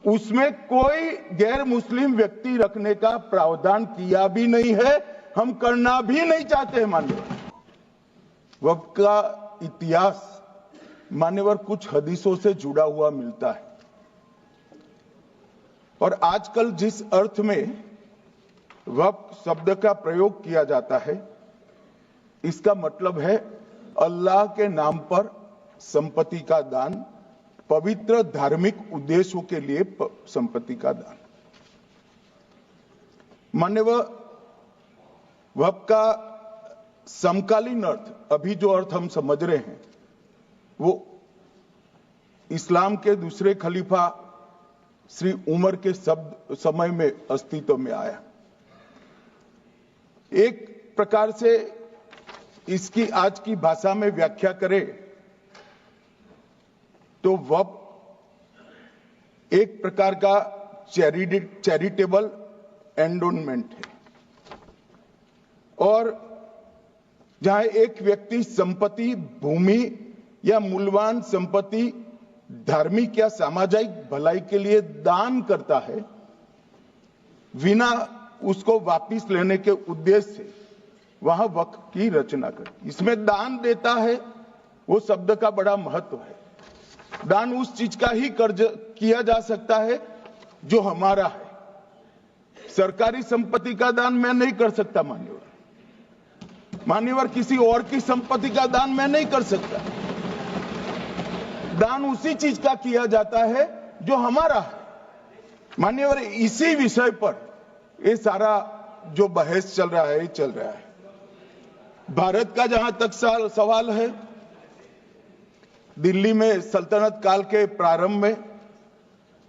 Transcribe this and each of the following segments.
उसमें कोई गैर मुस्लिम व्यक्ति रखने का प्रावधान किया भी नहीं है, हम करना भी नहीं चाहते हैं। मान्यवर, वक्त का इतिहास मान्यवर कुछ हदीसों से जुड़ा हुआ मिलता है, और आजकल जिस अर्थ में वक्फ शब्द का प्रयोग किया जाता है, इसका मतलब है अल्लाह के नाम पर संपत्ति का दान, पवित्र धार्मिक उद्देश्यों के लिए संपत्ति का दान। मान्यवर, वक्फ का समकालीन अर्थ, अभी जो अर्थ हम समझ रहे हैं, वो इस्लाम के दूसरे खलीफा श्री उमर के समय में अस्तित्व में आया। एक प्रकार से इसकी आज की भाषा में व्याख्या करें तो वक्फ एक प्रकार का चैरिटेबल एंडोनमेंट है, और जहां एक व्यक्ति संपत्ति, भूमि या मूल्यवान संपत्ति धार्मिक या सामाजिक भलाई के लिए दान करता है, बिना उसको वापस लेने के उद्देश्य से, वहां वक्फ की रचना करती। इसमें दान देता है, वो शब्द का बड़ा महत्व है। दान उस चीज का ही कर्ज किया जा सकता है जो हमारा है। सरकारी संपत्ति का दान मैं नहीं कर सकता। मान्यवर, किसी और की संपत्ति का दान मैं नहीं कर सकता। दान उसी चीज का किया जाता है जो हमारा है। मान्यवर, इसी विषय पर ये सारा जो बहस चल रहा है। भारत का जहां तक सवाल है, दिल्ली में सल्तनत काल के प्रारंभ में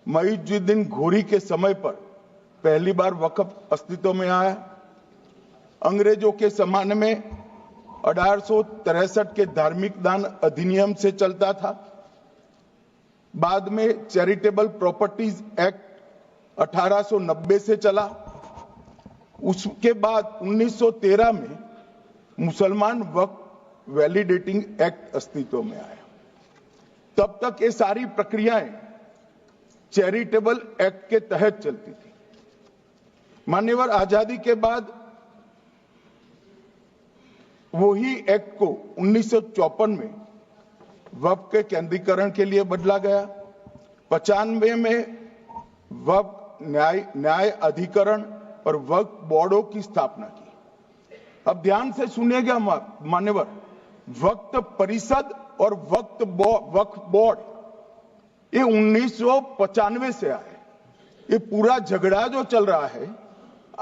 मुइज़्ज़ुद्दीन घोरी के समय पर पहली बार वक्फ अस्तित्व में आया। अंग्रेजों के जमाने में 1863 के धार्मिक दान अधिनियम से चलता था। बाद में चैरिटेबल प्रॉपर्टीज एक्ट 1890 से चला। उसके बाद 1913 में मुसलमान वक्फ वैलिडेटिंग एक्ट अस्तित्व में आया। तब तक ये सारी प्रक्रियाएं चैरिटेबल एक्ट के तहत चलती थी। मान्यवर, आजादी के बाद वही एक्ट को 1954 में वक्फ के केंद्रीकरण के लिए बदला गया। 95 में वक्फ न्याय अधिकरण और वक्फ बोर्डों की स्थापना की। अब ध्यान से सुनिएगा मान्यवर, वक्फ परिषद और वक्फ बोर्ड ये 1995 से आए। ये पूरा झगड़ा जो चल रहा है,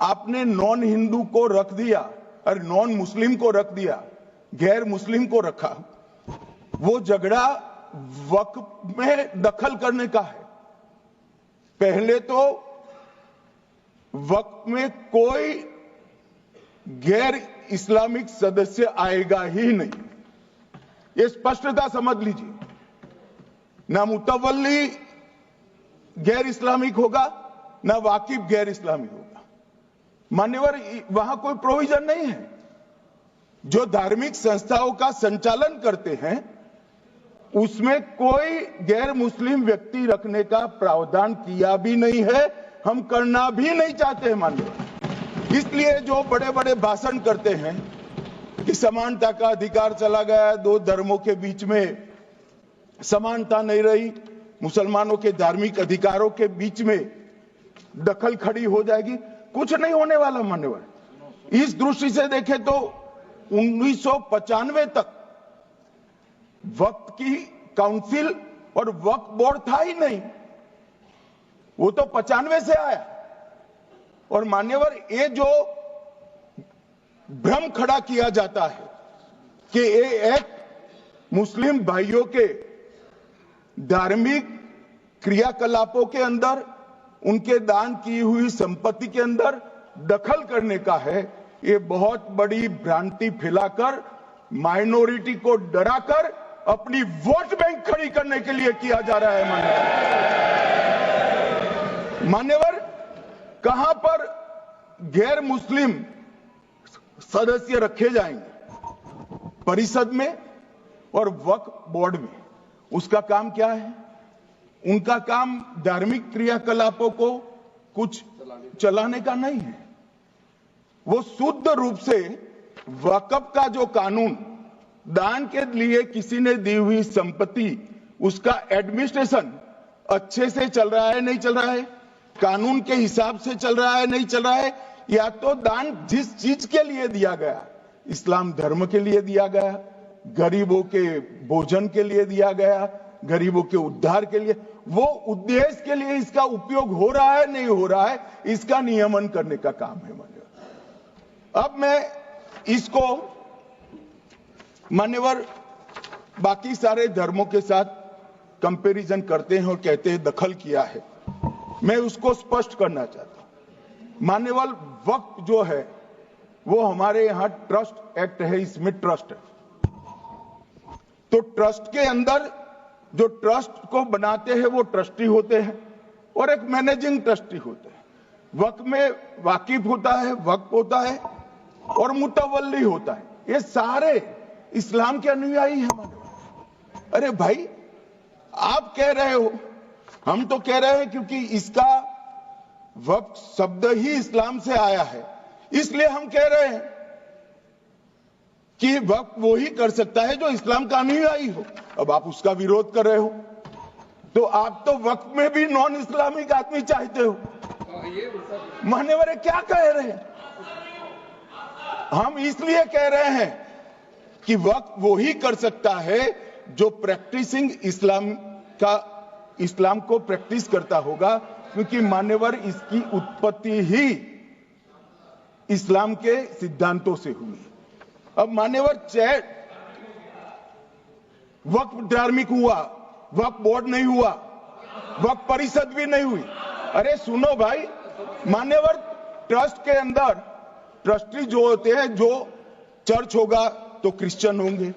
आपने नॉन हिंदू को रख दिया और नॉन मुस्लिम को रख दिया, गैर मुस्लिम को रखा, वो झगड़ा वक्फ में दखल करने का है। पहले तो वक्फ में कोई गैर इस्लामिक सदस्य आएगा ही नहीं, ये स्पष्टता समझ लीजिए। ना मुतवल्ली गैर इस्लामिक होगा, ना वाकिफ गैर इस्लामिक होगा। मान्यवर, वहां कोई प्रोविजन नहीं है। जो धार्मिक संस्थाओं का संचालन करते हैं, उसमें कोई गैर मुस्लिम व्यक्ति रखने का प्रावधान किया भी नहीं है, हम करना भी नहीं चाहते हैं। मान्यवर, इसलिए जो बड़े बड़े भाषण करते हैं कि समानता का अधिकार चला गया, दो धर्मों के बीच में समानता नहीं रही, मुसलमानों के धार्मिक अधिकारों के बीच में दखल खड़ी हो जाएगी, कुछ नहीं होने वाला। मान्यवर, इस दृष्टि से देखें तो 1995 तक वक्फ की काउंसिल और वक्फ बोर्ड था ही नहीं, वो तो 95 से आया। और मान्यवर, ये जो भ्रम खड़ा किया जाता है कि ये एक मुस्लिम भाइयों के धार्मिक क्रियाकलापों के अंदर, उनके दान की हुई संपत्ति के अंदर दखल करने का है, ये बहुत बड़ी भ्रांति फैलाकर, माइनॉरिटी को डराकर अपनी वोट बैंक खड़ी करने के लिए किया जा रहा है। मान्यवर, कहां पर गैर मुस्लिम सदस्य रखे जाएंगे? परिषद में और वक्फ बोर्ड में। उसका काम क्या है? उनका काम धार्मिक क्रियाकलापों को कुछ चलाने का नहीं है। वो शुद्ध रूप से वक्फ का जो कानून, दान के लिए किसी ने दी हुई संपत्ति, उसका एडमिनिस्ट्रेशन अच्छे से चल रहा है नहीं चल रहा है, कानून के हिसाब से चल रहा है नहीं चल रहा है, या तो दान जिस चीज के लिए दिया गया, इस्लाम धर्म के लिए दिया गया, गरीबों के भोजन के लिए दिया गया, गरीबों के उद्धार के लिए, वो उद्देश्य के लिए इसका उपयोग हो रहा है नहीं हो रहा है, इसका नियमन करने का काम है मान्यवर। अब मैं इसको मान्यवर बाकी सारे धर्मों के साथ कंपैरिजन करते हैं और कहते हैं दखल किया है, मैं उसको स्पष्ट करना चाहता हूं। मान्यवर वक्फ जो है वो हमारे यहां ट्रस्ट एक्ट है, इसमें ट्रस्ट है, तो ट्रस्ट के अंदर जो ट्रस्ट को बनाते हैं वो ट्रस्टी होते हैं और एक मैनेजिंग ट्रस्टी होते हैं। वक्फ में वाकिफ होता है, वक्फ होता है और मुतवल्ली होता है, ये सारे इस्लाम के अनुयायी हैं मान्यवर। अरे भाई आप कह रहे हो, हम तो कह रहे हैं क्योंकि इसका वक्फ शब्द ही इस्लाम से आया है, इसलिए हम कह रहे हैं कि वक्फ वो ही कर सकता है जो इस्लाम का अनुयायी हो। अब आप उसका विरोध कर रहे हो, तो आप तो वक्फ में भी नॉन इस्लामिक आदमी चाहते हो। मान्यवर क्या कह रहे हैं? हम इसलिए कह रहे हैं कि वक्फ वो ही कर सकता है जो प्रैक्टिसिंग इस्लाम को प्रैक्टिस करता होगा, क्योंकि मान्यवर इसकी उत्पत्ति ही इस्लाम के सिद्धांतों से हुई। अब मान्यवर वक्फ धार्मिक हुआ, वक्फ बोर्ड नहीं हुआ, वक्फ परिषद भी नहीं हुई। अरे सुनो भाई, मान्यवर ट्रस्ट के अंदर ट्रस्टी जो होते हैं, जो चर्च होगा तो क्रिश्चियन होंगे,